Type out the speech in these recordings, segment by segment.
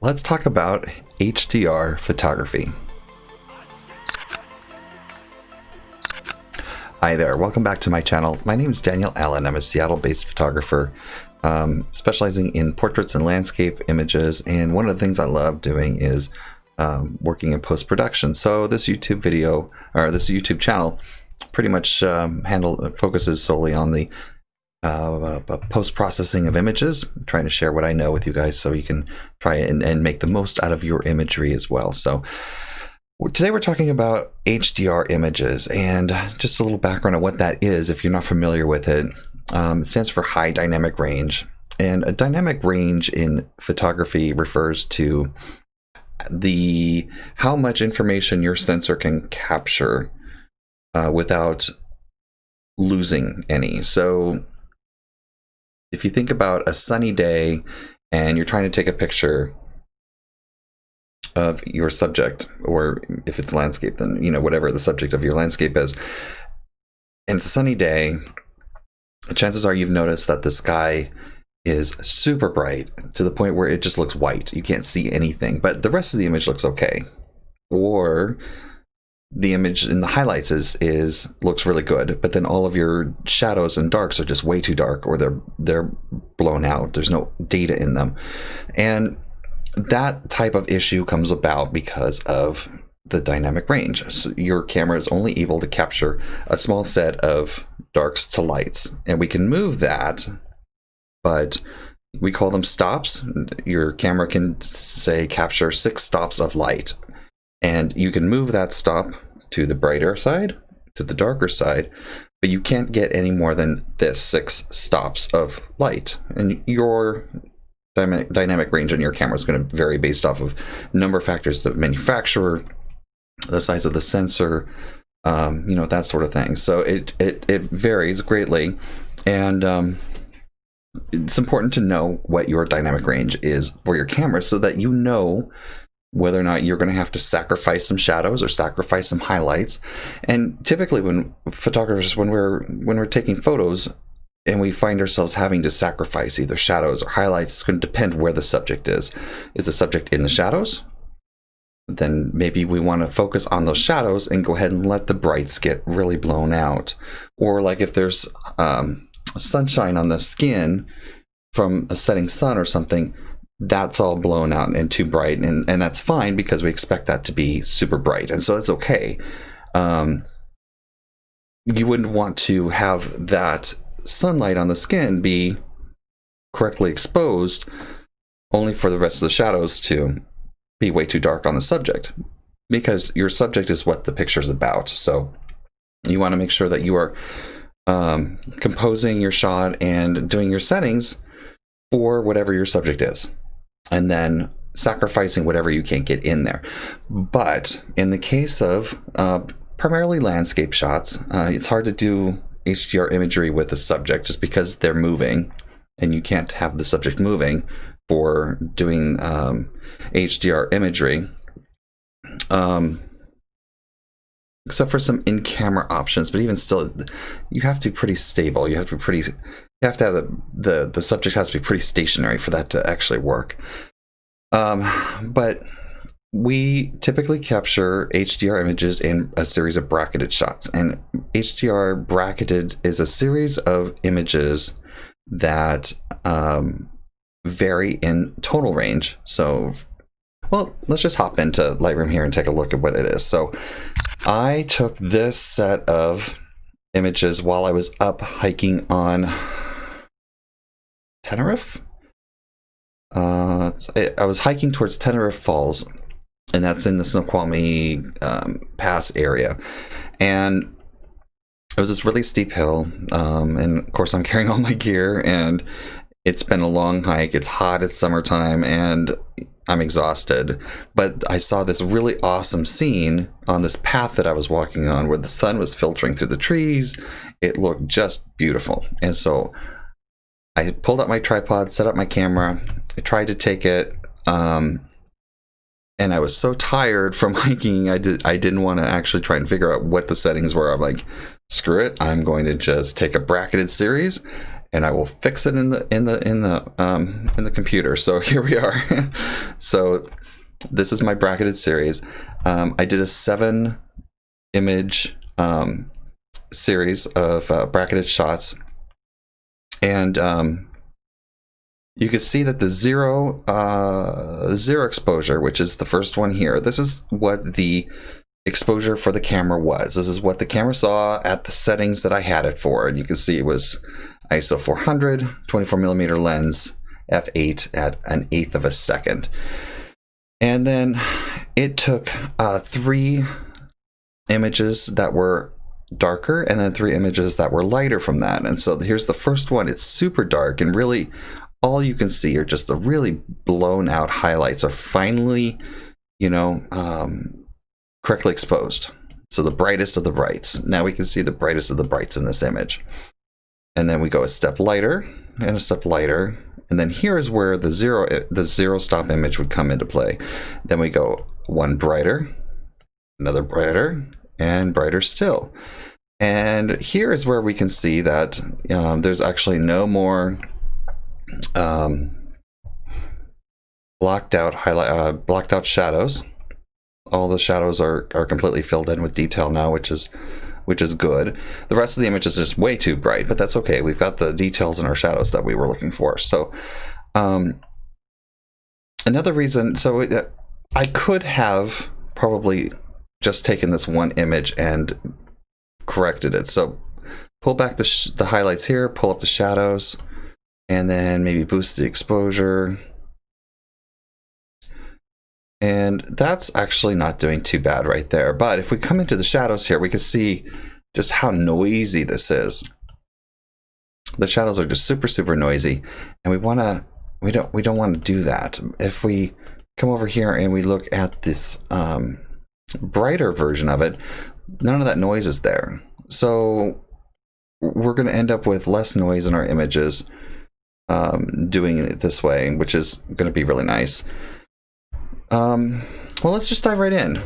Let's talk about HDR photography. Hi there, welcome back to my channel. My name is Daniel Allen. I'm a Seattle-based photographer specializing in portraits and landscape images, and one of the things I love doing is working in post-production. So this YouTube video, or this YouTube channel, pretty much focuses solely on the post-processing of images. I'm trying to share what I know with you guys so you can try and make the most out of your imagery as well. So today we're talking about HDR images, and just a little background on what that is if you're not familiar with it. It stands for high dynamic range, and a dynamic range in photography refers to how much information your sensor can capture without losing any. So if you think about a sunny day and you're trying to take a picture of your subject, or if it's landscape, then whatever the subject of your landscape is, and it's a sunny day, chances are you've noticed that the sky is super bright to the point where it just looks white. You can't see anything, but the rest of the image looks okay. Or the image in the highlights looks really good, but then all of your shadows and darks are just way too dark, or they're blown out. There's no data in them. And that type of issue comes about because of the dynamic range. So your camera is only able to capture a small set of darks to lights, and we can move that, but we call them stops. Your camera can, say, capture 6 stops of light, and you can move that stop to the brighter side, to the darker side, but you can't get any more than this 6 stops of light. And your dynamic range on your camera is going to vary based off of number of factors: the manufacturer, the size of the sensor, that sort of thing. So it varies greatly, and it's important to know what your dynamic range is for your camera so that you know whether or not you're going to have to sacrifice some shadows or sacrifice some highlights. And typically when photographers, when we're taking photos and we find ourselves having to sacrifice either shadows or highlights, it's going to depend where the subject is. Is the subject in the shadows? Then maybe we want to focus on those shadows and go ahead and let the brights get really blown out. Or like if there's sunshine on the skin from a setting sun or something, that's all blown out and too bright, and that's fine because we expect that to be super bright, and so it's okay. You wouldn't want to have that sunlight on the skin be correctly exposed only for the rest of the shadows to be way too dark on the subject, because your subject is what the picture's about. So you want to make sure that you are composing your shot and doing your settings for whatever your subject is, and then sacrificing whatever you can't get in there. But in the case of primarily landscape shots, it's hard to do HDR imagery with the subject just because they're moving, and you can't have the subject moving for doing HDR imagery. Except for some in-camera options, but even still, you have to be pretty stable. You have to have the subject has to be pretty stationary for that to actually work. But we typically capture HDR images in a series of bracketed shots, and HDR bracketed is a series of images that vary in tonal range. So, well, let's just hop into Lightroom here and take a look at what it is. So I took this set of images while I was up hiking on Tenerife. I was hiking towards Tenerife Falls, and that's in the Snoqualmie Pass area. And it was this really steep hill, and of course I'm carrying all my gear, and it's been a long hike. It's hot, it's summertime, and I'm exhausted, but I saw this really awesome scene on this path that I was walking on where the sun was filtering through the trees. It looked just beautiful. And so I pulled out my tripod, set up my camera, I tried to take it, and I was so tired from hiking, I didn't want to actually try and figure out what the settings were. I'm like, screw it, I'm going to just take a bracketed series and I will fix it in the computer. So here we are. So this is my bracketed series. I did a 7 image series of bracketed shots, and you can see that the zero exposure, which is the first one here, this is what the exposure for the camera was. This is what the camera saw at the settings that I had it for, and you can see it was ISO 400, 24mm lens, f8 at 1/8 of a second. And then it took 3 images that were darker and then 3 images that were lighter from that. And so here's the first one. It's super dark, and really all you can see are just the really blown out highlights are finally, you know, correctly exposed. So the brightest of the brights. Now we can see the brightest of the brights in this image. And then we go a step lighter and a step lighter. And then here is where the zero stop image would come into play. Then we go one brighter, another brighter, and brighter still. And here is where we can see that there's actually no more blocked out shadows. All the shadows are completely filled in with detail now, which is good. The rest of the image is just way too bright, but that's okay. We've got the details in our shadows that we were looking for. So another reason, so I could have probably just taken this one image and corrected it. So pull back the highlights here, pull up the shadows, and then maybe boost the exposure. And that's actually not doing too bad right there. But if we come into the shadows here, we can see just how noisy this is. The shadows are just super, super noisy, and we don't want to do that. If we come over here and we look at this brighter version of it, none of that noise is there. So we're going to end up with less noise in our images doing it this way, which is going to be really nice. Well, let's just dive right in.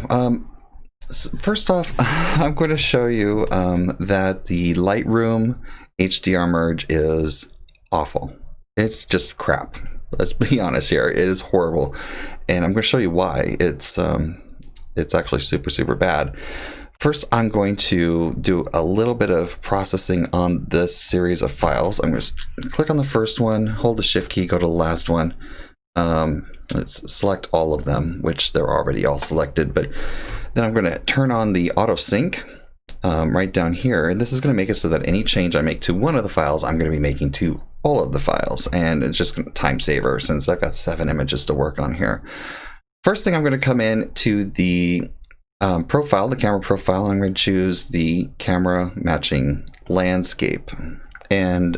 First off, I'm going to show you that the Lightroom HDR merge is awful. It's just crap. Let's be honest here. It is horrible, and I'm going to show you why. It's actually super, super bad. First, I'm going to do a little bit of processing on this series of files. I'm going to click on the first one, hold the Shift key, go to the last one. Let's select all of them, which they're already all selected, but then I'm going to turn on the auto sync right down here, and this is going to make it so that any change I make to one of the files, I'm going to be making to all of the files, and it's just a time saver since I've got 7 images to work on here. First thing, I'm going to come in to the profile, the camera profile, and I'm going to choose the camera matching landscape, and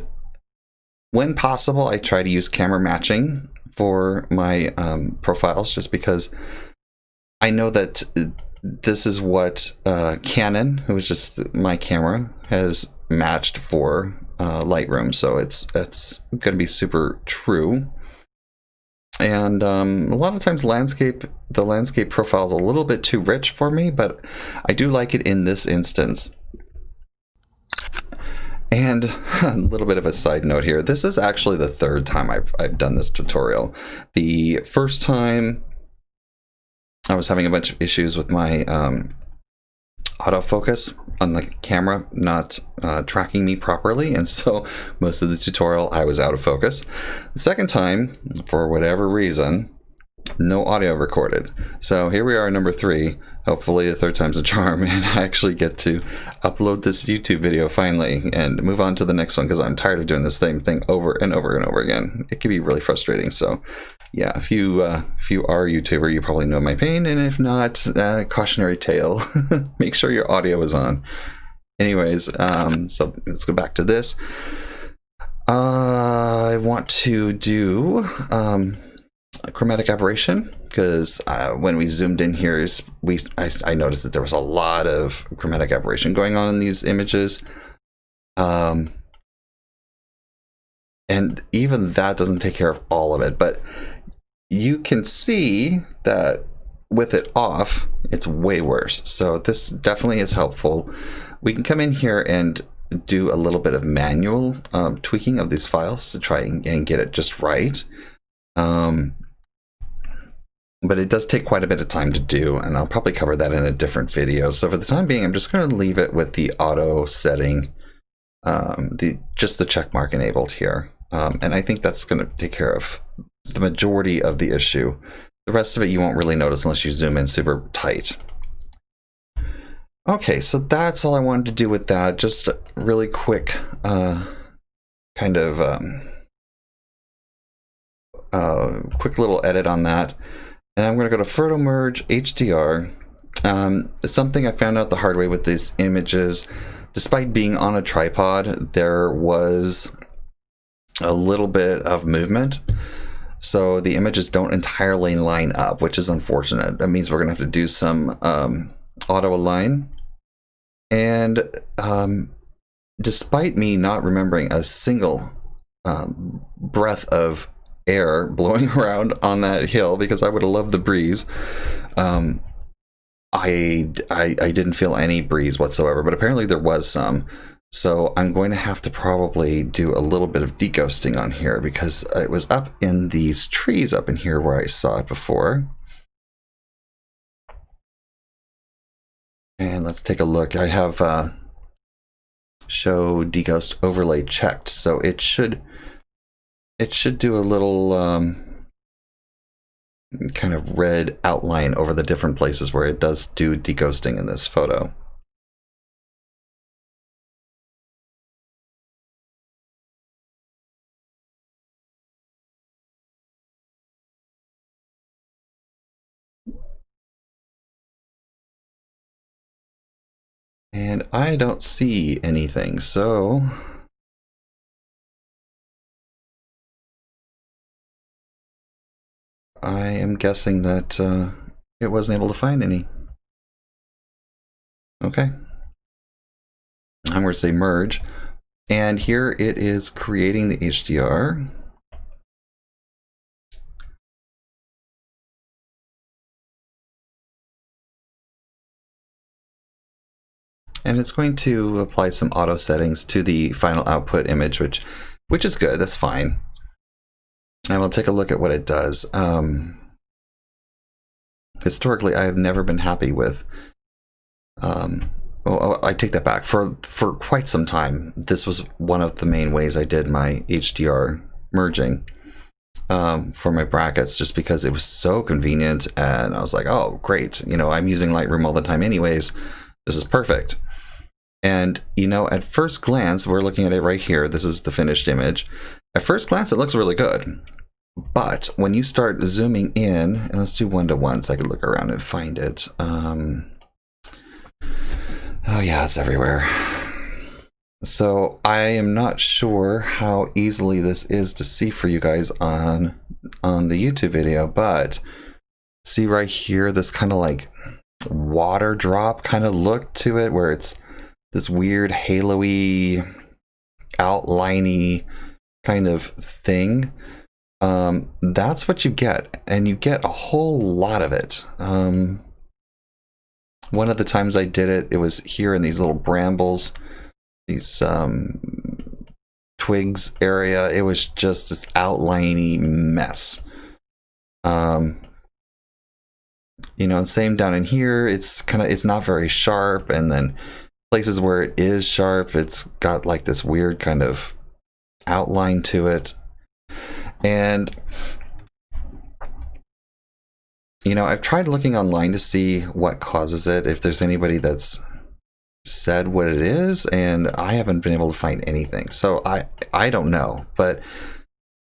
when possible, I try to use camera matching for my profiles, just because I know that this is what Canon, who is just my camera, has matched for Lightroom, so it's going to be super true. And a lot of times the landscape profile is a little bit too rich for me, but I do like it in this instance. And a little bit of a side note here. This is actually the 3rd time I've done this tutorial. The first time I was having a bunch of issues with my autofocus on the camera not tracking me properly, and so most of the tutorial I was out of focus. The second time, for whatever reason, no audio recorded. So here we are, number 3. Hopefully the 3rd time's a charm, and I actually get to upload this YouTube video finally and move on to the next one, because I'm tired of doing the same thing over and over and over again. It can be really frustrating. So yeah, if you are a YouTuber, you probably know my pain, and if not, cautionary tale. Make sure your audio is on. Anyways, so let's go back to this. I want to do chromatic aberration, because when we zoomed in here, I noticed that there was a lot of chromatic aberration going on in these images, and even that doesn't take care of all of it, but you can see that with it off, it's way worse. So this definitely is helpful. We can come in here and do a little bit of manual tweaking of these files to try and get it just right. But it does take quite a bit of time to do, and I'll probably cover that in a different video. So for the time being, I'm just going to leave it with the auto setting, just the check mark enabled here. And I think that's going to take care of the majority of the issue. The rest of it you won't really notice unless you zoom in super tight. Okay, so that's all I wanted to do with that. Just a really quick kind of quick little edit on that. And I'm going to go to Photo Merge HDR. Something I found out the hard way with these images, despite being on a tripod, there was a little bit of movement. So the images don't entirely line up, which is unfortunate. That means we're going to have to do some auto align. And despite me not remembering a single breath of air blowing around on that hill, because I would have loved the breeze, I didn't feel any breeze whatsoever, but apparently there was some. So I'm going to have to probably do a little bit of deghosting on here, because it was up in these trees up in here where I saw it before. And let's take a look. I have show deghost overlay checked, so it should do a little kind of red outline over the different places where it does do deghosting in this photo. And I don't see anything, so I am guessing that it wasn't able to find any. Okay. I'm going to say merge. And here it is creating the HDR. And it's going to apply some auto settings to the final output image, which is good. That's fine. And we'll take a look at what it does. Historically, I have never been happy with. Well, I take that back. For quite some time, this was one of the main ways I did my HDR merging for my brackets, just because it was so convenient, and I was like, oh, great. You know, I'm using Lightroom all the time anyways. This is perfect. And, you know, at first glance, we're looking at it right here. This is the finished image. At first glance, it looks really good. But when you start zooming in, and let's do 1:1 so I can look around and find it. Oh yeah, it's everywhere. So I am not sure how easily this is to see for you guys on the YouTube video, but see right here, this kind of like water drop kind of look to it, where it's this weird halo-y, outline-y kind of thing. That's what you get, and you get a whole lot of it. One of the times I did it, it was here in these little brambles, these twigs area. It was just this outline-y mess. You know, same down in here. It's not very sharp, and then places where it is sharp, it's got like this weird kind of outline to it. And you know, I've tried looking online to see what causes it, if there's anybody that's said what it is, and I haven't been able to find anything. So I don't know, but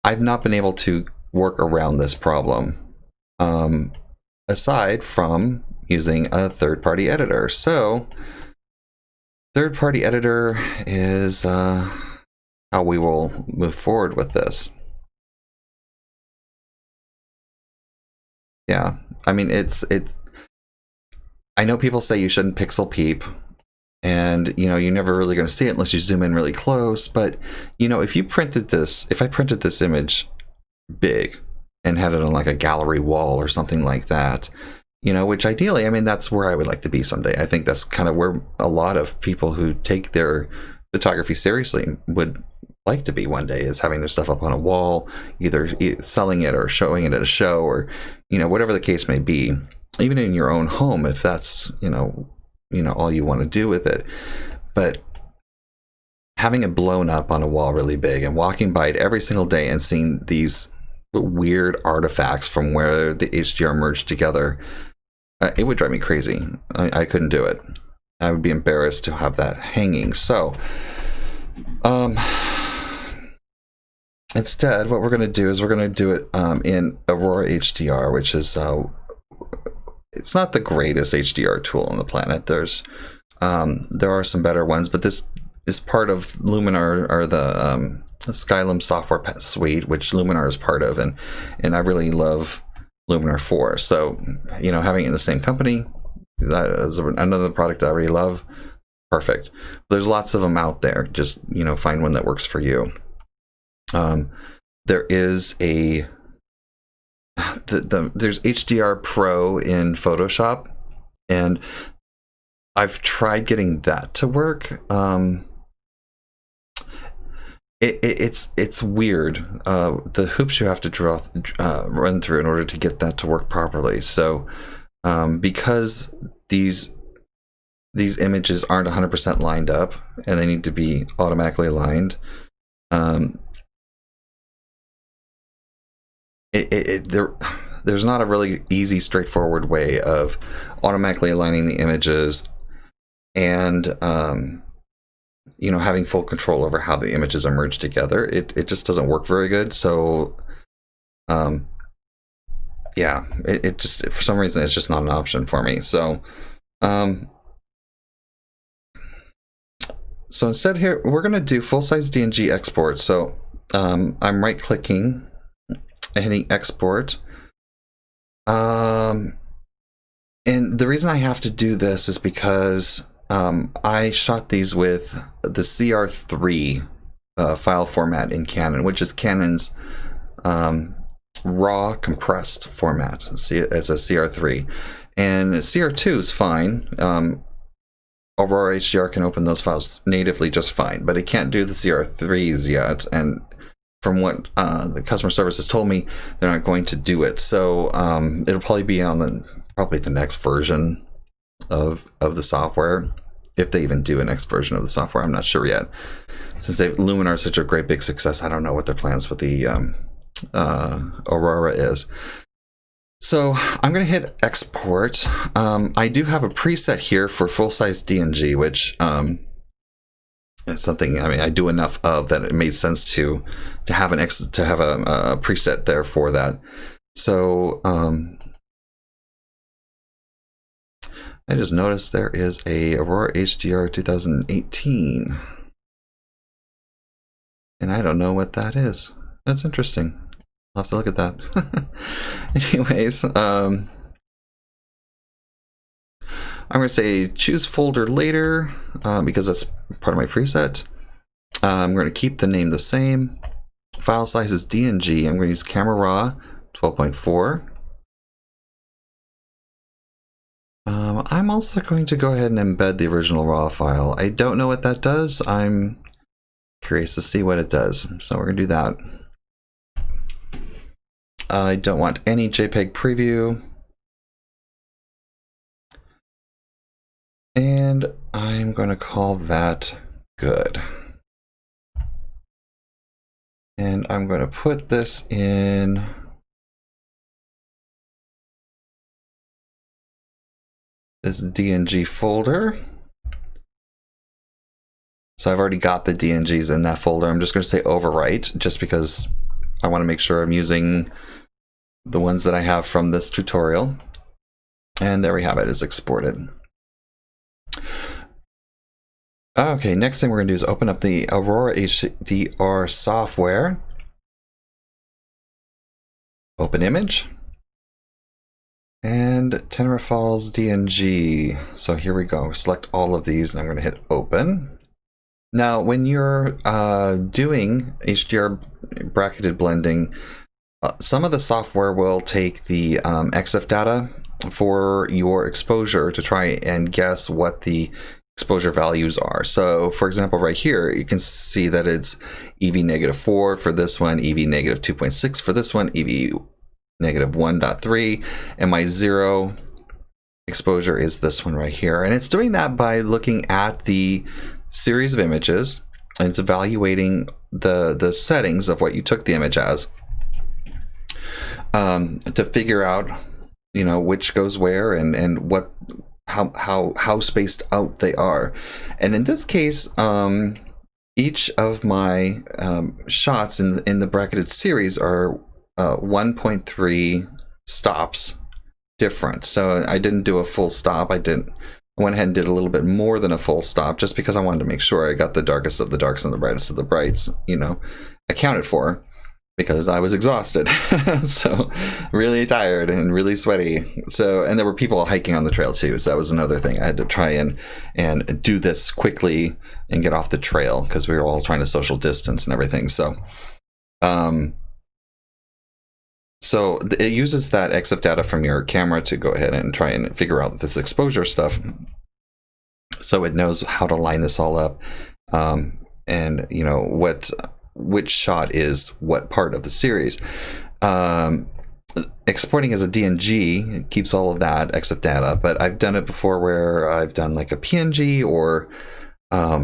I've not been able to work around this problem aside from using a third-party editor. So third-party editor is how we will move forward with this. Yeah, I mean, I know people say you shouldn't pixel peep, and you know, you're never really going to see it unless you zoom in really close. But you know, if I printed this image big and had it on like a gallery wall or something like that, you know, which ideally, I mean, that's where I would like to be someday. I think that's kind of where a lot of people who take their photography seriously would like to be one day, is having their stuff up on a wall, either selling it or showing it at a show, or whatever the case may be, even in your own home, if that's all you want to do with it. But having it blown up on a wall really big and walking by it every single day and seeing these weird artifacts from where the HDR merged together, it would drive me crazy. I couldn't do it. I would be embarrassed to have that hanging. So instead, what we're going to do is we're going to do it in Aurora Hdr, which is it's not the greatest HDR tool on the planet. There are some better ones, but this is part of Luminar, or the Skylum software suite, which Luminar is part of, and I really love Luminar 4. So having it in the same company, that is another product I already love. Perfect. There's lots of them out there. Just find one that works for you. There is there's HDR Pro in Photoshop, and I've tried getting that to work. It's weird. The hoops you have to run through in order to get that to work properly. So because these images aren't 100% lined up and they need to be automatically aligned, there's not a really easy, straightforward way of automatically aligning the images and having full control over how the images are merged together. It just doesn't work very good. So yeah, it just, for some reason, it's just not an option for me. So instead here, we're going to do full-size DNG export. So I'm right-clicking and hitting export. And the reason I have to do this is because I shot these with the CR3 file format in Canon, which is Canon's raw compressed format. See it as a CR3, and CR2 is fine. Aurora Hdr can open those files natively just fine, but it can't do the CR3s yet. And from what the customer service has told me, they're not going to do it. So it'll probably be on the next version of the software, if they even do a next version of the software. I'm not sure yet. Since Luminar is such a great big success, I don't know what their plans with the Aurora is. So I'm going to hit export. I do have a preset here for full-size DNG, which is something, I do enough of that it made sense to have a preset there for that. So I just noticed there is a Aurora Hdr 2018, and I don't know what that is. That's interesting. I'll have to look at that. Anyways, I'm going to say choose folder later because that's part of my preset. I'm going to keep the name the same. File size is DNG. I'm going to use Camera Raw 12.4. I'm also going to go ahead and embed the original RAW file. I don't know what that does. I'm curious to see what it does. So we're going to do that. I don't want any JPEG preview. And I'm going to call that good. And I'm going to put this in this DNG folder. So I've already got the DNGs in that folder. I'm just going to say overwrite, just because I want to make sure I'm using the ones that I have from this tutorial. And there we have it, it's exported. Okay, next thing we're going to do is open up the Aurora Hdr software. Open image. And Tenera Falls DNG. So here we go. Select all of these, and I'm going to hit open. Now, when you're doing HDR bracketed blending, some of the software will take the EXIF data for your exposure to try and guess what the exposure values are. So for example, right here, you can see that it's EV -4 for this one, EV -2.6 for this one, EV -1.3, and my 0 exposure is this one right here. And it's doing that by looking at the series of images, and it's evaluating the settings of what you took the image as, to figure out, you know, which goes where and what, how spaced out they are. And in this case, each of my shots in the bracketed series are 1.3 stops different. So I didn't do a full stop. I went ahead and did a little bit more than a full stop, just because I wanted to make sure I got the darkest of the darks and the brightest of the brights, you know, accounted for, because I was exhausted. So really tired and really sweaty. So, and there were people hiking on the trail too. So that was another thing. I had to try and do this quickly and get off the trail, because we were all trying to social distance and everything. So, so it uses that EXIF data from your camera to go ahead and try and figure out this exposure stuff. So it knows how to line this all up, and you know which shot is what part of the series. Exporting as a DNG, it keeps all of that EXIF data, but I've done it before where I've done like a PNG, or I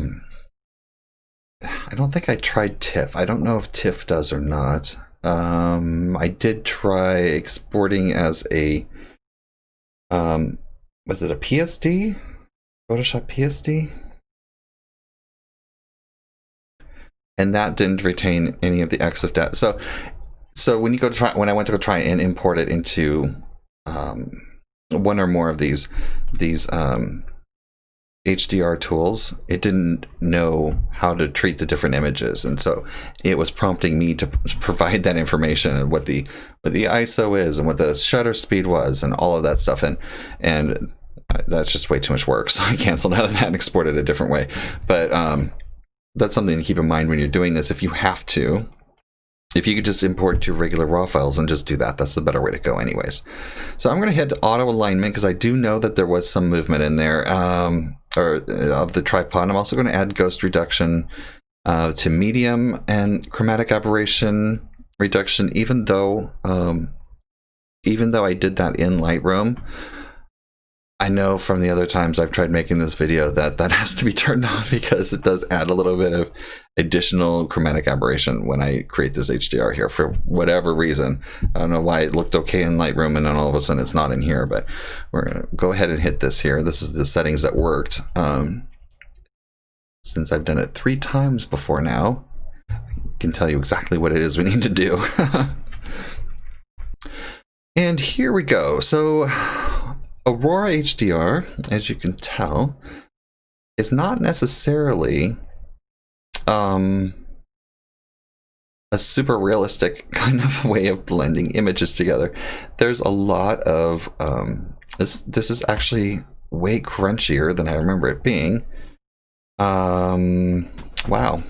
don't think I tried TIFF. I don't know if TIFF does or not. I did try exporting as a was it a PSD? Photoshop PSD? And that didn't retain any of the EXIF data. So when you go to try, when I went to go try and import it into one or more of these HDR tools, it didn't know how to treat the different images, and so it was prompting me to provide that information, and what the ISO is, and what the shutter speed was, and all of that stuff, and that's just way too much work. So I canceled out of that and exported a different way. But that's something to keep in mind when you're doing this. If you have to, if you could just import your regular raw files and just do that, that's the better way to go anyways. So I'm going to head to auto alignment, because I do know that there was some movement in there, or of the tripod. I'm also going to add ghost reduction to medium, and chromatic aberration reduction, even though I did that in Lightroom. I know from the other times I've tried making this video that has to be turned on, because it does add a little bit of additional chromatic aberration when I create this HDR here for whatever reason. I don't know why it looked okay in Lightroom and then all of a sudden it's not in here, but we're going to go ahead and hit this here. This is the settings that worked. Since I've done it 3 times before now, I can tell you exactly what it is we need to do. And here we go. So Aurora Hdr, as you can tell, is not necessarily a super realistic kind of way of blending images together. There's a lot of this is actually way crunchier than I remember it being. Wow,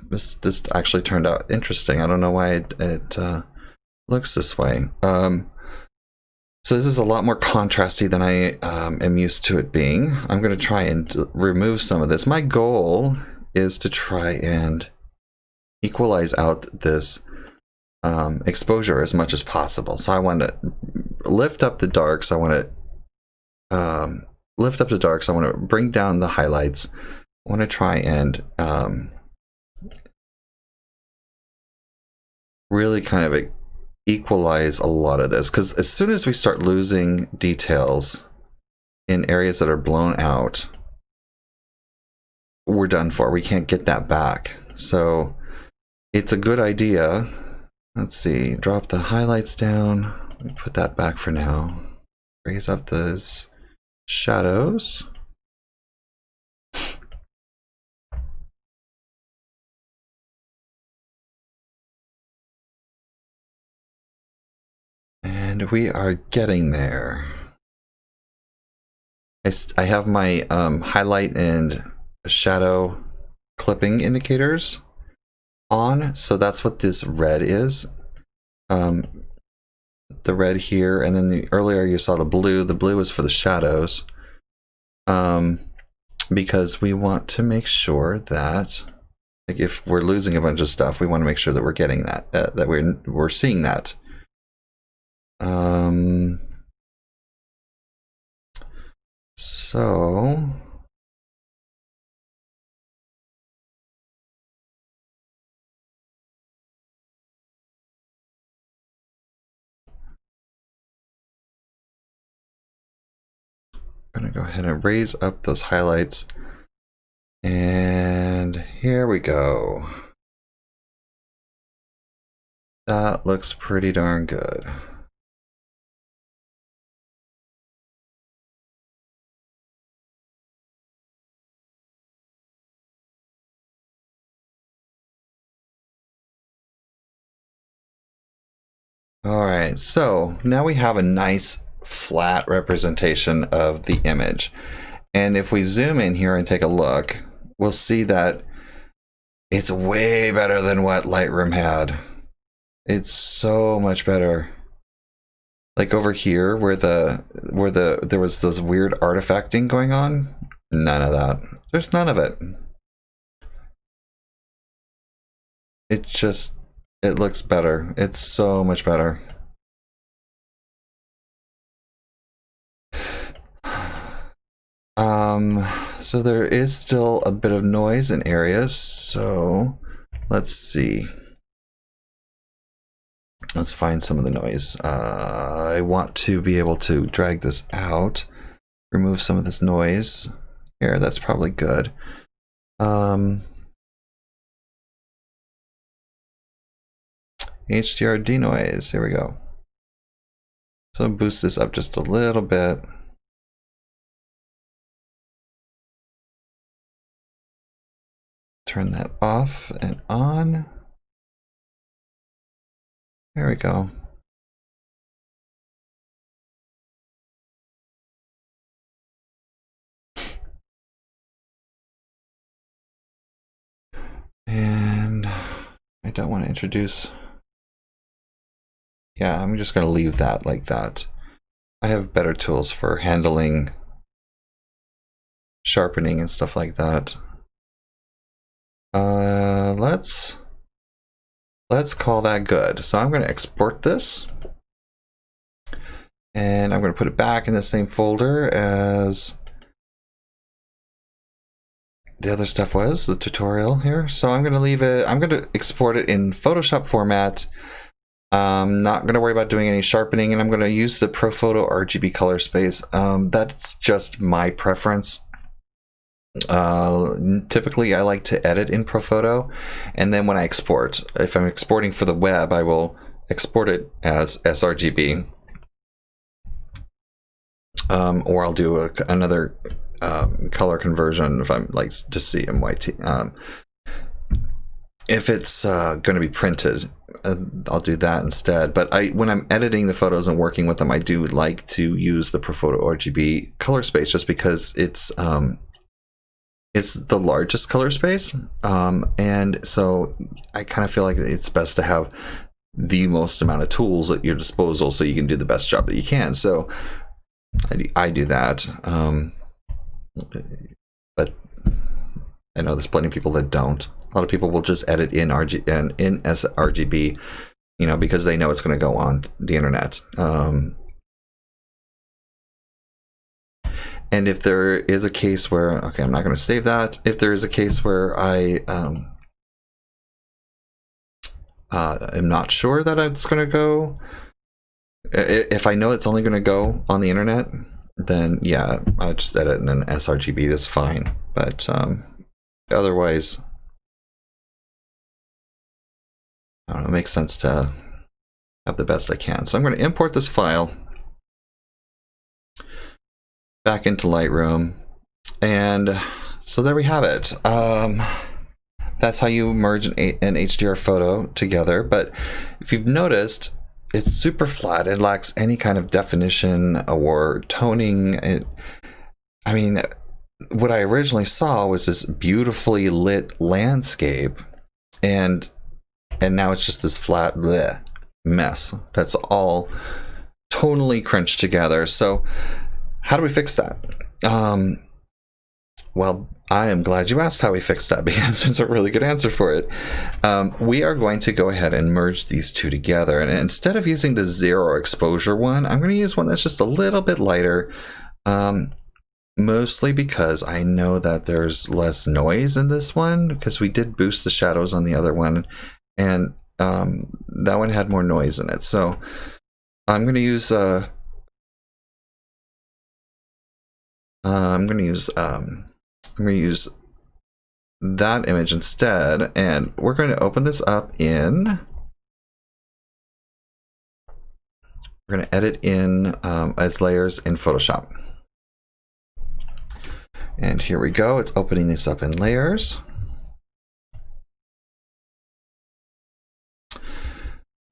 this actually turned out interesting. I don't know why it looks this way. So this is a lot more contrasty than I am used to it being. I'm going to try and remove some of this. My goal is to try and equalize out this exposure as much as possible. So I want to lift up the darks. I want to lift up the darks. I want to bring down the highlights. I want to try and really kind of equalize a lot of this, because as soon as we start losing details in areas that are blown out, we're done for. We can't get that back. So it's a good idea. Let's see, drop the highlights down, put that back for now, raise up those shadows. And we are getting there. I have my highlight and shadow clipping indicators on, so that's what this red is. The red here, and then earlier you saw the blue. The blue is for the shadows. because we want to make sure that, like, if we're losing a bunch of stuff, we want to make sure that we're getting that, that we're seeing that. So I'm going to go ahead and raise up those highlights. And here we go. That looks pretty darn good. All right, so now we have a nice flat representation of the image. And if we zoom in here and take a look, we'll see that it's way better than what Lightroom had. It's so much better. Like over here where there was those weird artifacting going on, none of that. There's none of it. It looks better. It's so much better. So there is still a bit of noise in areas, so let's see. Let's find some of the noise. I want to be able to drag this out, remove some of this noise. Here, that's probably good. HDR denoise, here we go. So boost this up just a little bit. Turn that off and on. There we go. And I don't want to introduce. Yeah, I'm just going to leave that like that. I have better tools for handling sharpening and stuff like that. Let's call that good. So I'm going to export this. And I'm going to put it back in the same folder as the other stuff was, the tutorial here. So I'm going to leave it, I'm going to export it in Photoshop format. I'm not going to worry about doing any sharpening, and I'm going to use the ProPhoto RGB color space. That's just my preference. Typically I like to edit in ProPhoto, and then when I export, if I'm exporting for the web, I will export it as sRGB, or I'll do another color conversion if I'm like just CMYT. If it's going to be printed, I'll do that instead. But when I'm editing the photos and working with them, I do like to use the ProPhoto RGB color space just because it's the largest color space, and so I kind of feel like it's best to have the most amount of tools at your disposal so you can do the best job that you can. So I do that, but I know there's plenty of people that don't. A lot of people will just edit in sRGB, you know, because they know it's going to go on the internet. And if there is a case where, okay, I'm not going to save that. If there is a case where I am not sure that it's going to go, if I know it's only going to go on the internet, then yeah, I just edit in an sRGB. That's fine. But otherwise, I don't know, it makes sense to have the best I can. So I'm going to import this file back into Lightroom, and so there we have it. That's how you merge an HDR photo together. But if you've noticed, it's super flat. It lacks any kind of definition or toning. I mean, what I originally saw was this beautifully lit landscape, and now it's just this flat mess that's all tonally crunched together. So how do we fix that? well, I am glad you asked how we fixed that, because there's a really good answer for it. We are going to go ahead and merge these two together. And instead of using the 0 exposure one, I'm going to use one that's just a little bit lighter. Mostly because I know that there's less noise in this one, because we did boost the shadows on the other one, and that one had more noise in it. So I'm going to use I'm going to use that image instead, and we're going to open this up in. We're going to edit in as layers in Photoshop. And here we go. It's opening this up in layers.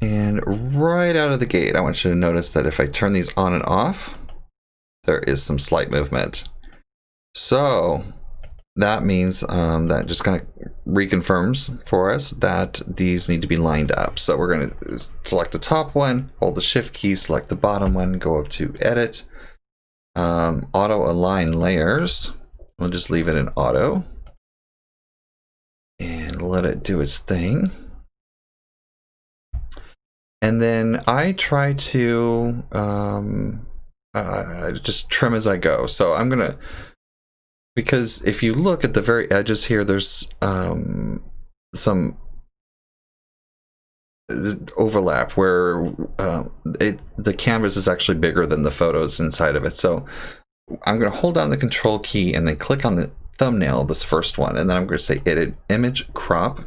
And right out of the gate, I want you to notice that if I turn these on and off, there is some slight movement. So that means that just kind of reconfirms for us that these need to be lined up. So we're going to select the top one, hold the shift key, select the bottom one, go up to edit, auto align layers. We'll just leave it in auto and let it do its thing. And then I try to just trim as I go. So I'm gonna, because if you look at the very edges here, there's some overlap where the canvas is actually bigger than the photos inside of it. So I'm going to hold down the control key and then click on the thumbnail, this first one, and then I'm going to say edit image crop,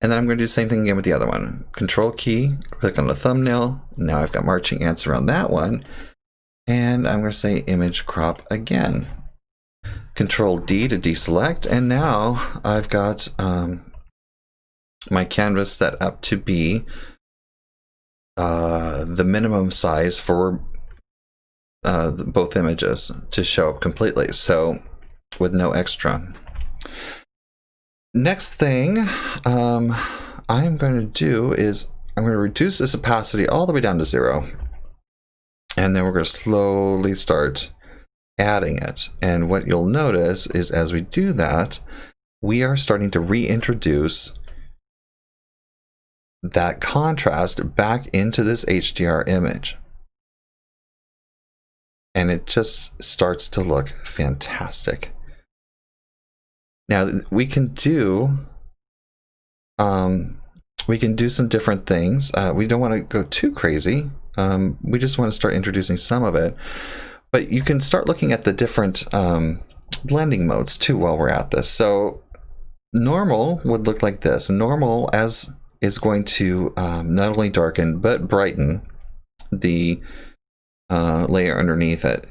and then I'm going to do the same thing again with the other one. Control key, click on the thumbnail. Now I've got marching ants around that one, and I'm going to say image crop again. Control D to deselect, and now I've got my canvas set up to be the minimum size for both images to show up completely, so with no extra. Next thing I'm going to do is I'm going to reduce this opacity all the way down to 0, and then we're going to slowly start adding it. And what you'll notice is as we do that, we are starting to reintroduce that contrast back into this HDR image. And it just starts to look fantastic. Now we can do some different things. We don't want to go too crazy. We just want to start introducing some of it. But you can start looking at the different blending modes too while we're at this. So normal would look like this. Normal is going to not only darken but brighten the layer underneath it.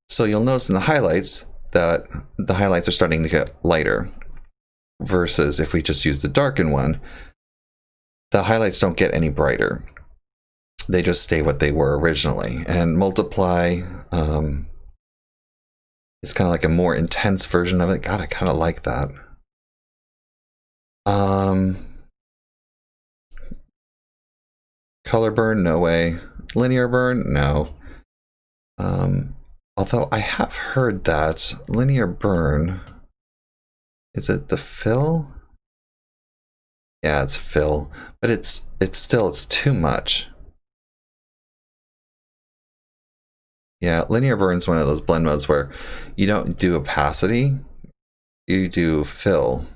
So you'll notice in the highlights that the highlights are starting to get lighter, versus if we just use the darken one, the highlights don't get any brighter. They just stay what they were originally. And multiply is kind of like a more intense version of it. God, I kind of like that. Color burn, no way. Linear burn, no. Although I have heard that linear burn, is it the fill? Yeah, it's fill, but it's too much. Yeah, linear burn is one of those blend modes where you don't do opacity, you do fill.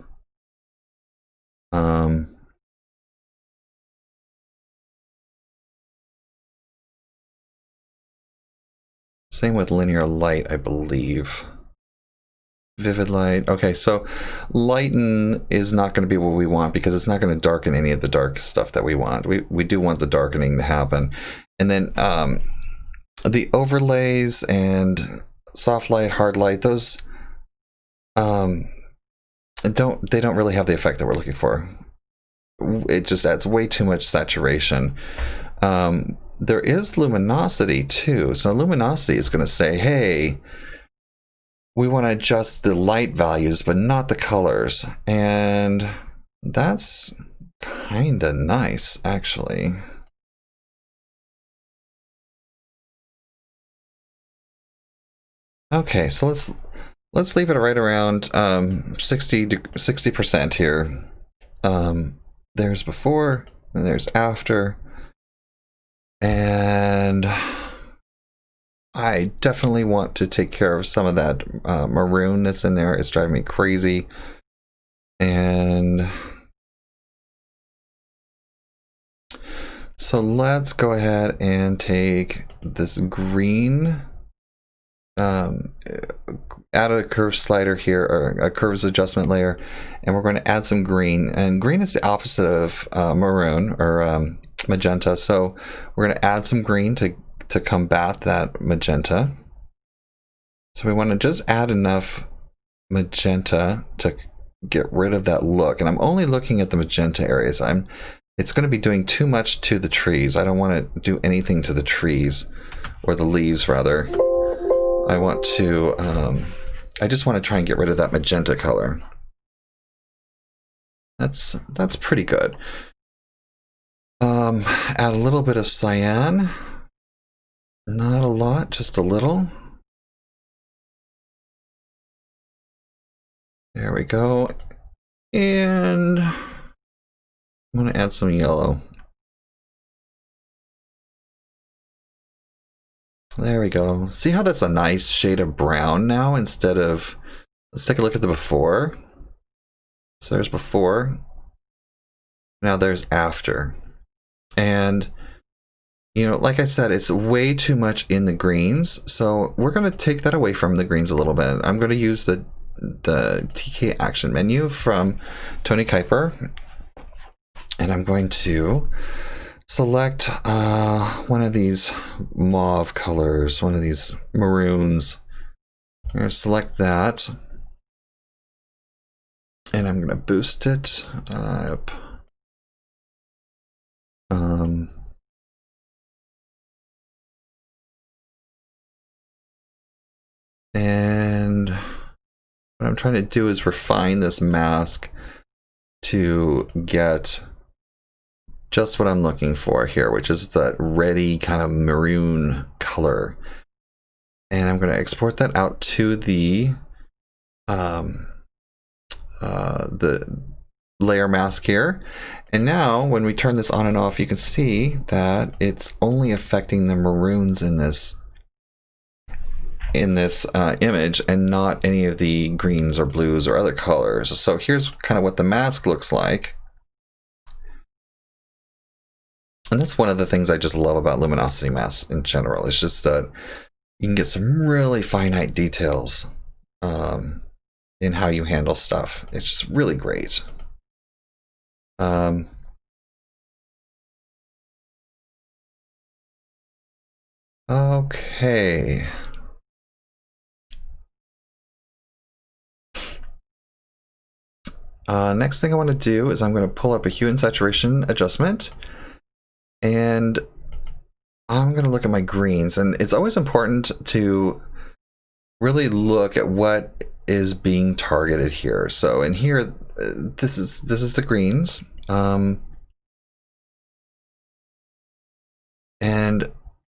Same with linear light, I believe. Vivid light. Okay, so lighten is not going to be what we want because it's not going to darken any of the dark stuff that we want. We do want the darkening to happen. And then the overlays and soft light, hard light, those they don't really have the effect that we're looking for. It just adds way too much saturation. There is luminosity too. So luminosity is going to say, hey, we want to adjust the light values, but not the colors. And that's kind of nice, actually. Okay, so let's leave it right around 60% here. There's before, and there's after. And I definitely want to take care of some of that maroon that's in there. It's driving me crazy. And so let's go ahead and take this green, add a curve slider here, or a curves adjustment layer, and we're going to add some green. And green is the opposite of maroon or magenta, so we're going to add some green to combat that magenta. So we want to just add enough magenta to get rid of that look. And I'm only looking at the magenta areas. It's going to be doing too much to the trees. I don't want to do anything to the trees, or the leaves rather. I want to, I just want to try and get rid of that magenta color. That's pretty good. Add a little bit of cyan. Not a lot, just a little. There we go. And I'm going to add some yellow. There we go. See how that's a nice shade of brown now instead of, let's take a look at the before. So there's before. Now there's after. And, you know, like I said, it's way too much in the greens. So we're going to take that away from the greens a little bit. I'm going to use the TK action menu from Tony Kuiper. And I'm going to select one of these mauve colors, one of these maroons. I'm going to select that. And I'm going to boost it up. And what I'm trying to do is refine this mask to get just what I'm looking for here, which is that reddy kind of maroon color. And I'm going to export that out to the layer mask here. And now when we turn this on and off, you can see that it's only affecting the maroons in this image and not any of the greens or blues or other colors. So here's kind of what the mask looks like. And that's one of the things I just love about luminosity masks in general. It's just that you can get some really finite details in how you handle stuff. It's just really great. Okay. Next thing I want to do is I'm going to pull up a hue and saturation adjustment, and I'm going to look at my greens. And it's always important to really look at what is being targeted here. So in here, this is the greens, and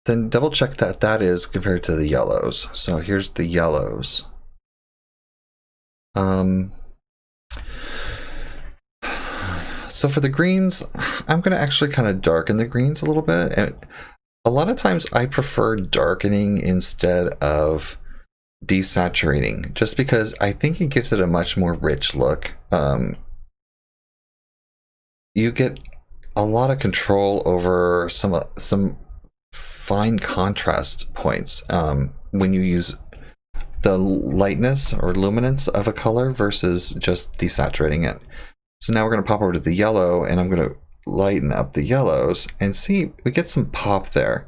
then double check that that is compared to the yellows. So here's the yellows. So for the greens, I'm going to actually kind of darken the greens a little bit. And a lot of times I prefer darkening instead of desaturating, just because I think it gives it a much more rich look. You get a lot of control over some fine contrast points when you use the lightness or luminance of a color versus just desaturating it. So now we're going to pop over to the yellow, and I'm going to lighten up the yellows, and see, we get some pop there.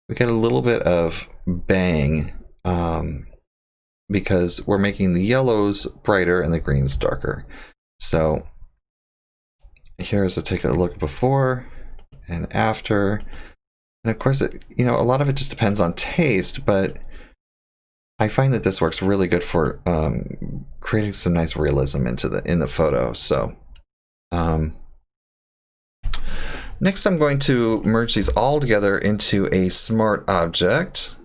We get a little bit of bang because we're making the yellows brighter and the greens darker. So here's a take a look before and after. And of course, you know, a lot of it just depends on taste, but I find that this works really good for creating some nice realism in the photo. So next, I'm going to merge these all together into a smart object.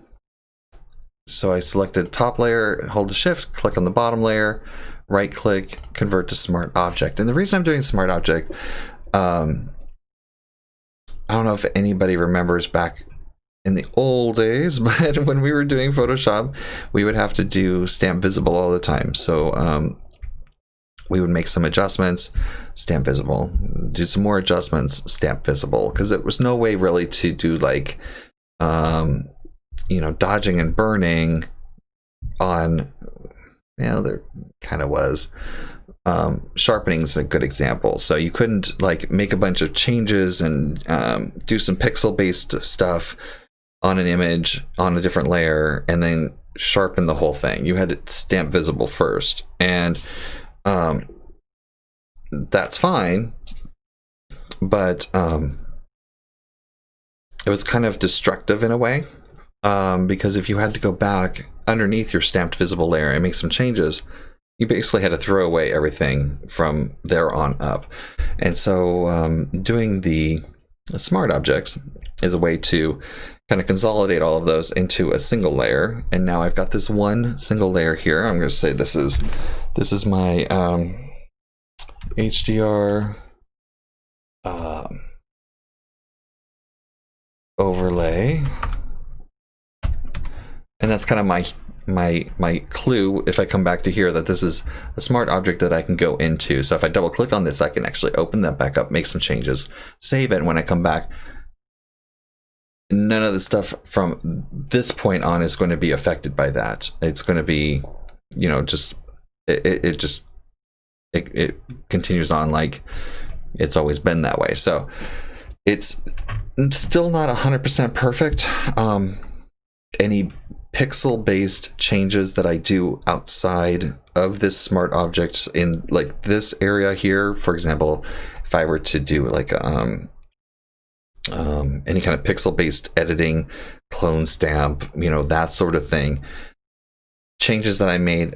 So I selected top layer, hold the shift, click on the bottom layer, right click, convert to smart object. And the reason I'm doing smart object, I don't know if anybody remembers back in the old days, but when we were doing Photoshop, we would have to do stamp visible all the time. So we would make some adjustments, stamp visible, do some more adjustments, stamp visible, because there was no way really to do like, you know, dodging and burning on, you know, there kind of was. Sharpening is a good example. So you couldn't like make a bunch of changes and do some pixel based stuff on an image on a different layer and then sharpen the whole thing. You had to stamp visible first, and that's fine, but it was kind of destructive in a way, because if you had to go back underneath your stamped visible layer and make some changes, you basically had to throw away everything from there on up. And so doing the smart objects is a way to kind of consolidate all of those into a single layer. And now I've got this one single layer here. I'm going to say this is my HDR overlay, and that's kind of my clue if I come back to here that this is a smart object that I can go into. So if I double click on this, I can actually open that back up, make some changes, save it, and when I come back, none of the stuff from this point on is going to be affected by that. It's going to be, you know, just it continues on like it's always been that way. So it's still not 100% perfect. Any pixel based changes that I do outside of this smart object in like this area here, for example, if I were to do like any kind of pixel based editing, clone stamp, you know, that sort of thing, changes that I made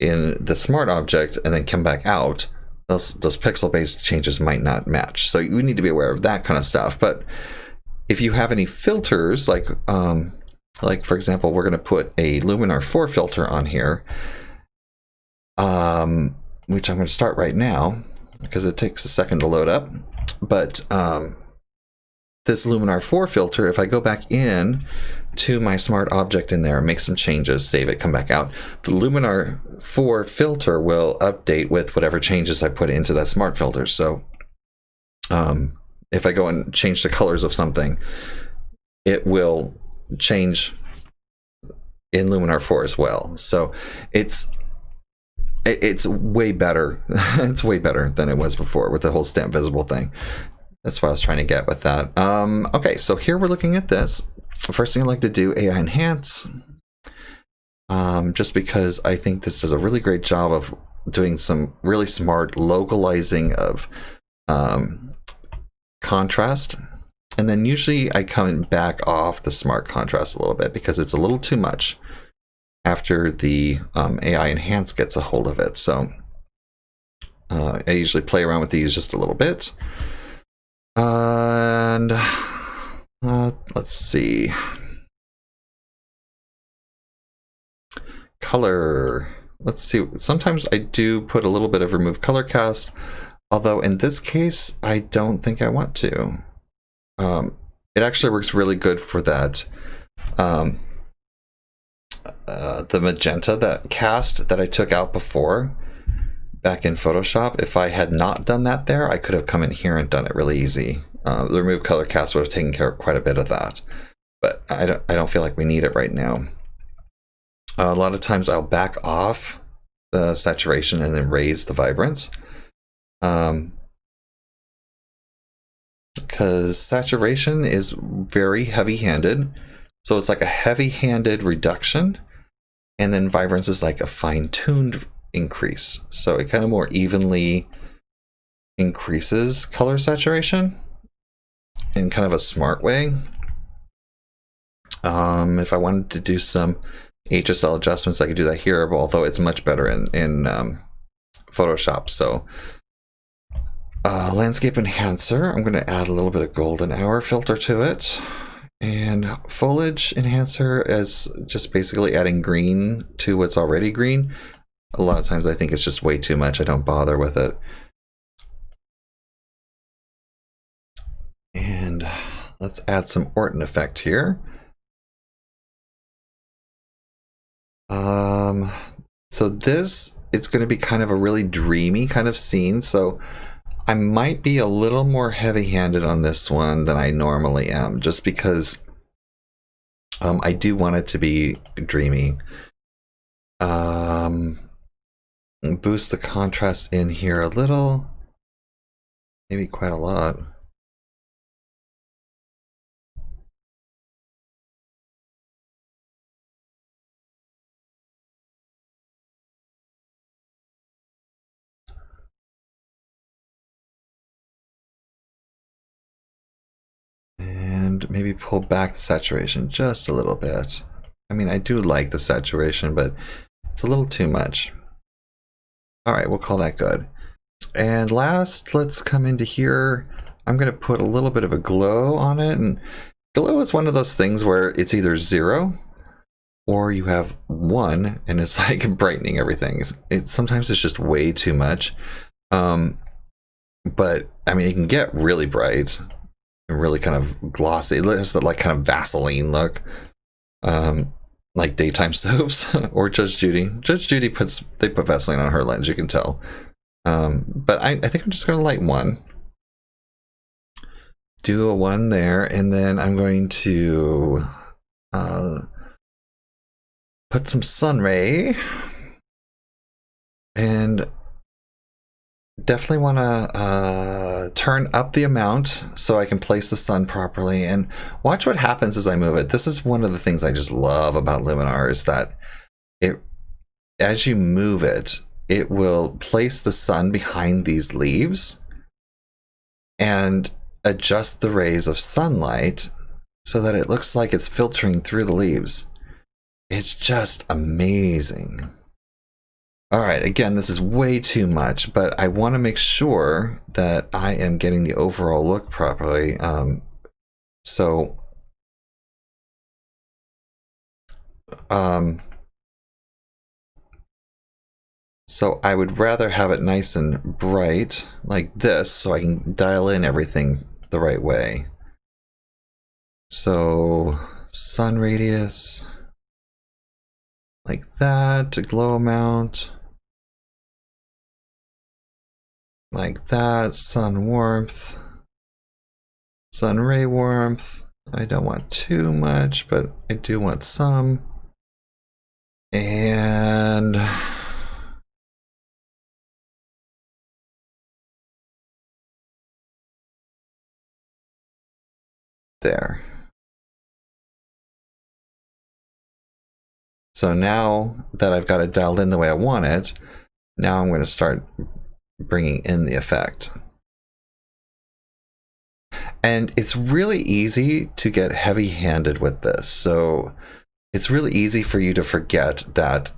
in the smart object and then come back out, those pixel based changes might not match. So you need to be aware of that kind of stuff. But if you have any filters, like for example, we're going to put a Luminar 4 filter on here, which I'm going to start right now because it takes a second to load up. But this Luminar 4 filter, if I go back in to my smart object in there, make some changes, save it, come back out, the Luminar 4 filter will update with whatever changes I put into that smart filter. So if I go and change the colors of something, it will change in Luminar 4 as well. So it's way better. It's way better than it was before with the whole stamp visible thing. That's what I was trying to get with that. Okay, so here we're looking at this. First thing I'd like to do, AI Enhance, just because I think this does a really great job of doing some really smart localizing of contrast. And then usually I come back off the smart contrast a little bit because it's a little too much after the AI Enhance gets a hold of it. So I usually play around with these just a little bit. And let's see. Color. Let's see. Sometimes I do put a little bit of remove color cast, although in this case, I don't think I want to. It actually works really good for that. The magenta, that cast that I took out before back in Photoshop, if I had not done that there, I could have come in here and done it really easy. The remove color cast would have taken care of quite a bit of that, but I don't feel like we need it right now. A lot of times I'll back off the saturation and then raise the vibrance, because saturation is very heavy-handed. So it's like a heavy-handed reduction, and then vibrance is like a fine-tuned increase. So it kind of more evenly increases color saturation in kind of a smart way. If I wanted to do some HSL adjustments, I could do that here, although it's much better in Photoshop. So landscape enhancer, I'm going to add a little bit of golden hour filter to it. And foliage enhancer is just basically adding green to what's already green. A lot of times I think it's just way too much. I don't bother with it. And let's add some Orton effect here. So this, it's going to be kind of a really dreamy kind of scene. So I might be a little more heavy-handed on this one than I normally am, just because I do want it to be dreamy. Boost the contrast in here a little, maybe quite a lot. And maybe pull back the saturation just a little bit. I mean, I do like the saturation, but it's a little too much. All right, we'll call that good. And last, let's come into here. I'm going to put a little bit of a glow on it. And glow is one of those things where it's either 0 or you have 1 and it's like brightening everything. Sometimes it's just way too much. But I mean, it can get really bright and really kind of glossy. It has that like kind of Vaseline look. Like daytime soaps or Judge Judy. Judge Judy put Vaseline on her lens, you can tell. But I think I'm just going to light 1. Do a 1 there, and then I'm going to put some sun ray. And definitely want to turn up the amount so I can place the sun properly, and watch what happens as I move it. This is one of the things I just love about Luminar, is that as you move it, it will place the sun behind these leaves and adjust the rays of sunlight so that it looks like it's filtering through the leaves. It's just amazing. All right, again, this is way too much, but I want to make sure that I am getting the overall look properly. So I would rather have it nice and bright like this so I can dial in everything the right way. So sun radius, like that, to glow amount. Like that, sun warmth, sun ray warmth. I don't want too much, but I do want some. And there. So now that I've got it dialed in the way I want it, now I'm going to start bringing in the effect. And it's really easy to get heavy-handed with this. So it's really easy for you to forget that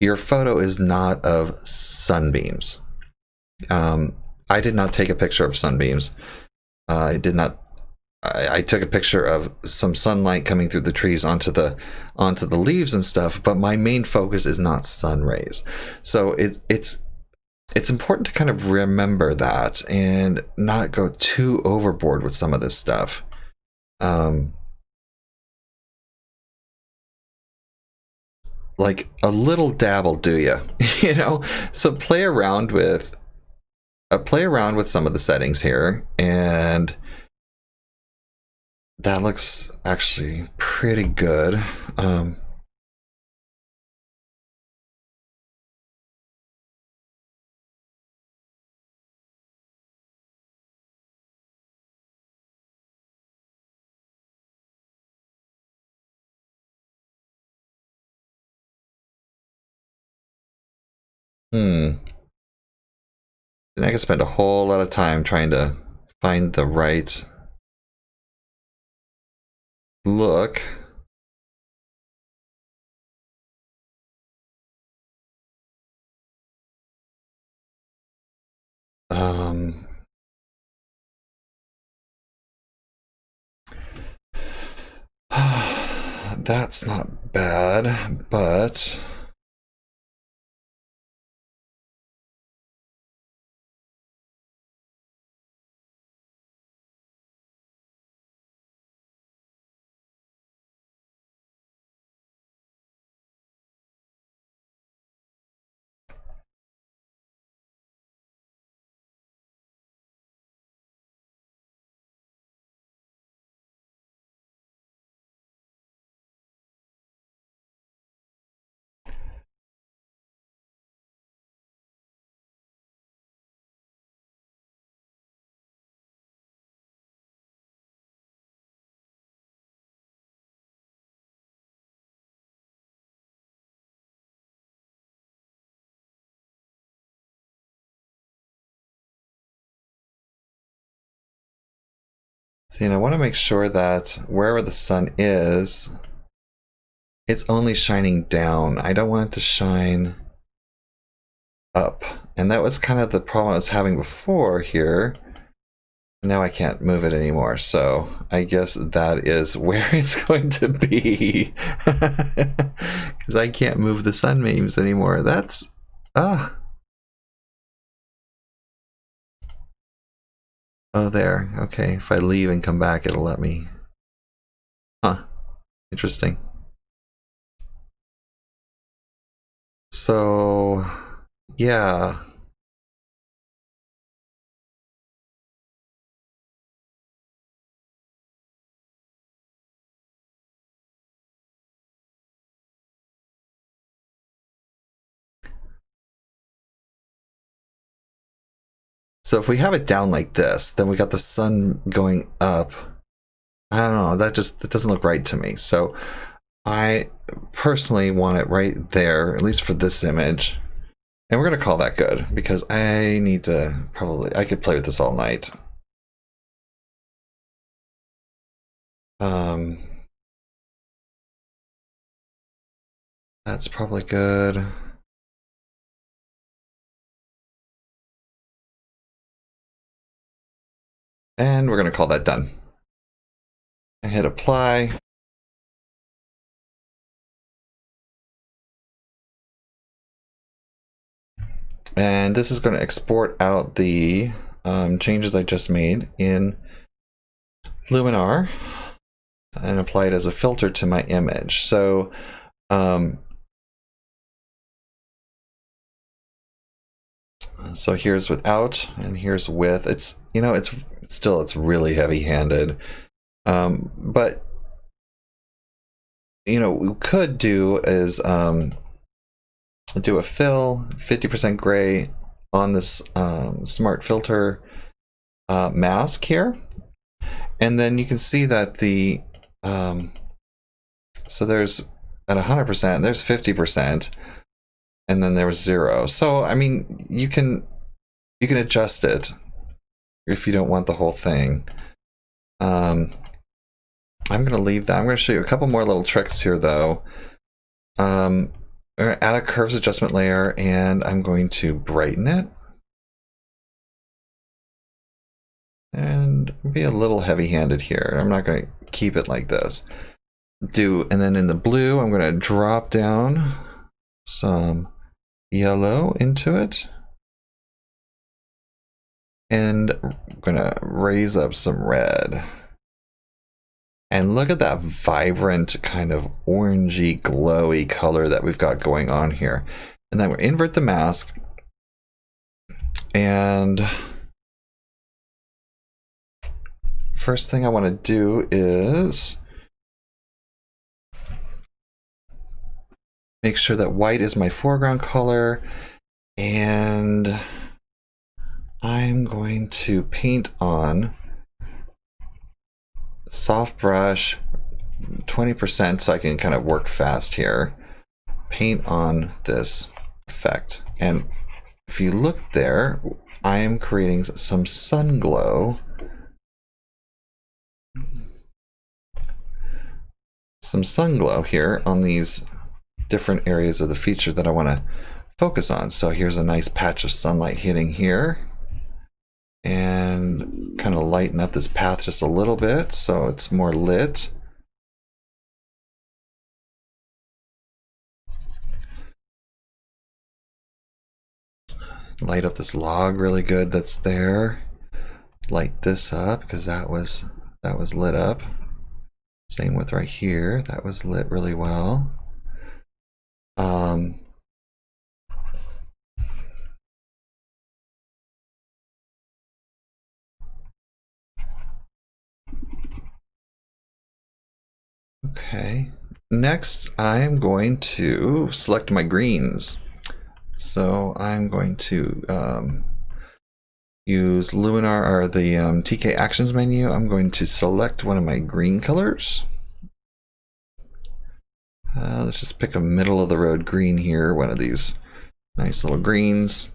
your photo is not of sunbeams. I did not take a picture of sunbeams. I did not. I took a picture of some sunlight coming through the trees onto the leaves and stuff. But my main focus is not sun rays. So it's important to kind of remember that and not go too overboard with some of this stuff. Like a little dabble, do you? You know. So play around with some of the settings here, and that looks actually pretty good. And I can spend a whole lot of time trying to find the right look. that's not bad, but see, and I want to make sure that wherever the sun is, it's only shining down. I don't want it to shine up. And that was kind of the problem I was having before here. Now I can't move it anymore. So I guess that is where it's going to be. Because I can't move the sun memes anymore. That's... Oh, there. Okay, if I leave and come back, it'll let me. Huh. Interesting. So, yeah. So if we have it down like this, then we got the sun going up. I don't know, that doesn't look right to me. So I personally want it right there, at least for this image. And we're going to call that good, because I need to I could play with this all night. That's probably good. And we're going to call that done. I hit apply. And this is going to export out the changes I just made in Luminar and apply it as a filter to my image. So so here's without and here's with. It's, you know, it's really heavy-handed. But you know, what we could do is do a fill 50% gray on this smart filter mask here, and then you can see that the so there's at 100%, there's 50%, and then there was 0. So I mean, you can adjust it if you don't want the whole thing. I'm gonna leave that. I'm gonna show you a couple more little tricks here though. I'm gonna add a curves adjustment layer, and I'm going to brighten it and be a little heavy-handed here. I'm not going to keep it like this. And then in the blue, I'm going to drop down some yellow into it, and I'm going to raise up some red. And look at that vibrant kind of orangey, glowy color that we've got going on here. And then we'll invert the mask, and first thing I want to do is make sure that white is my foreground color, and I'm going to paint on soft brush 20% so I can kind of work fast here. Paint on this effect, and if you look there, I am creating some sun glow. Some sun glow here on these different areas of the feature that I want to focus on. So here's a nice patch of sunlight hitting here, and kind of lighten up this path just a little bit so it's more lit. light up this log really good that's there. Light this up because that was lit up. Same with right here. That was lit really well. Okay. Next, I'm going to select my greens. So I'm going to use Luminar or the TK Actions menu. I'm going to select one of my green colors. Let's just pick a middle of the road green here, one of these nice little greens.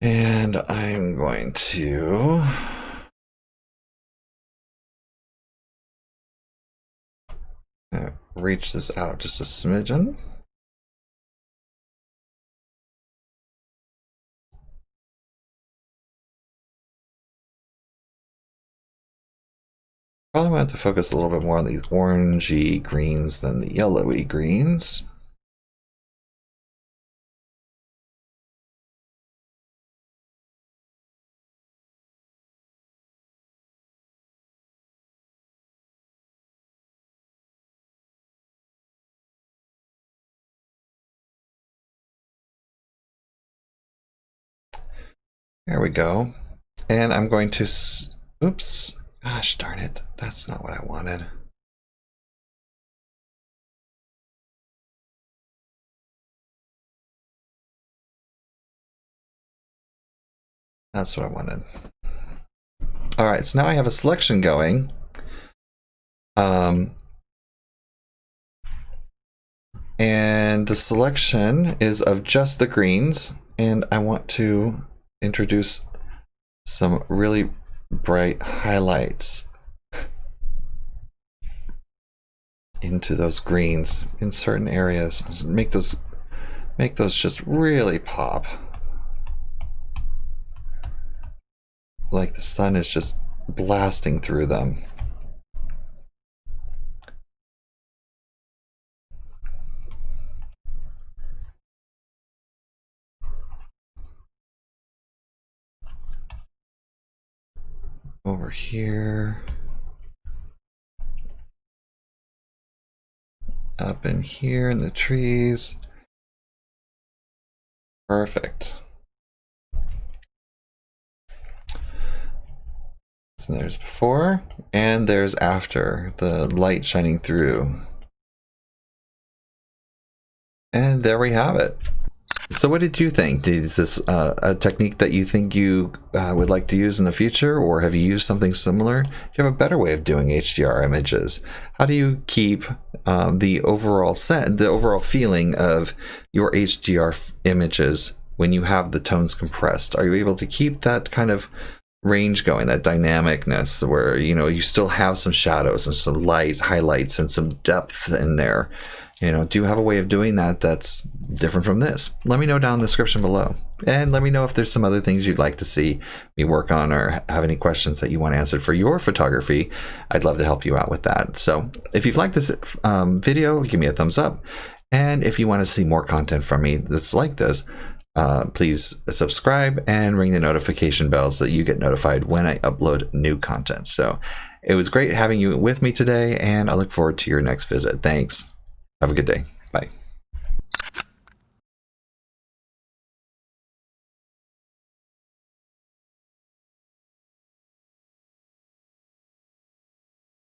And I'm going to reach this out just a smidgen. Probably want to focus a little bit more on these orangey greens than the yellowy greens. There we go. And I'm going to, oops, gosh darn it, that's not what I wanted. That's what I wanted. All right, so now I have a selection going. And the selection is of just the greens, and I want to introduce some really bright highlights into those greens in certain areas. Make those just really pop. Like the sun is just blasting through them. Over here. Up in here in the trees. Perfect. So there's before and there's after, the light shining through. And there we have it. So what did you think? Is this a technique that you think you would like to use in the future, or have you used something similar? Do you have a better way of doing HDR images? How do you keep the overall feeling of your HDR images when you have the tones compressed? Are you able to keep that kind of range going, that dynamicness, where you still have some shadows and some light highlights and some depth in there? Do you have a way of doing that that's different from this? Let me know down in the description below. And let me know if there's some other things you'd like to see me work on, or have any questions that you want answered for your photography. I'd love to help you out with that. So if you've liked this video, give me a thumbs up. And if you want to see more content from me that's like this, please subscribe and ring the notification bell so that you get notified when I upload new content. So it was great having you with me today, and I look forward to your next visit. Thanks. Have a good day. Bye.